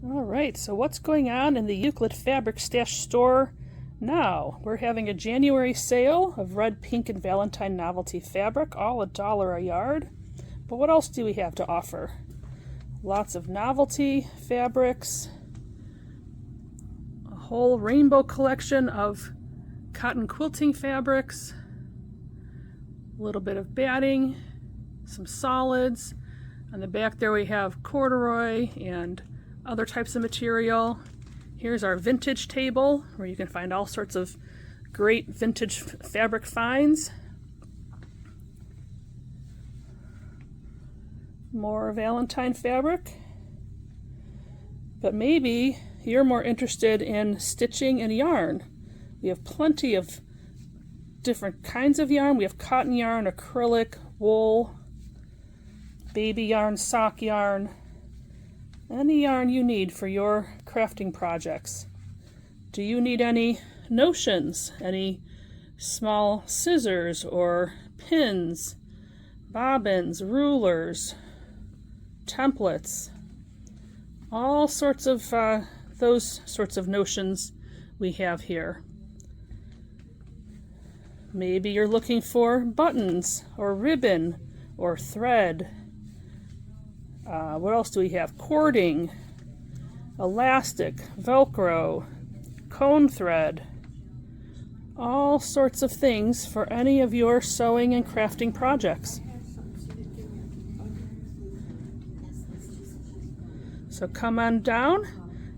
All right, so what's going on in the Euclid Fabric Stash store now? We're having a January sale of red, pink, and Valentine novelty fabric, all $1 a yard. But what else do we have to offer? Lots of novelty fabrics, a whole rainbow collection of cotton quilting fabrics, a little bit of batting, some solids. On the back there we have corduroy and other types of material. Here's our vintage table where you can find all sorts of great vintage fabric finds. More Valentine fabric. But maybe you're more interested in stitching and yarn. We have plenty of different kinds of yarn. We have cotton yarn, acrylic, wool, baby yarn, sock yarn. Any yarn you need for your crafting projects. Do you need any notions, any small scissors or pins, bobbins, rulers, templates, all sorts of those sorts of notions we have here. Maybe you're looking for buttons or ribbon or thread. What else do we have? Cording, elastic, Velcro, cone thread, all sorts of things for any of your sewing and crafting projects. So come on down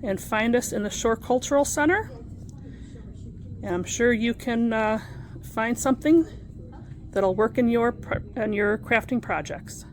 and find us in the Shore Cultural Center. And I'm sure you can find something that'll work in your crafting projects.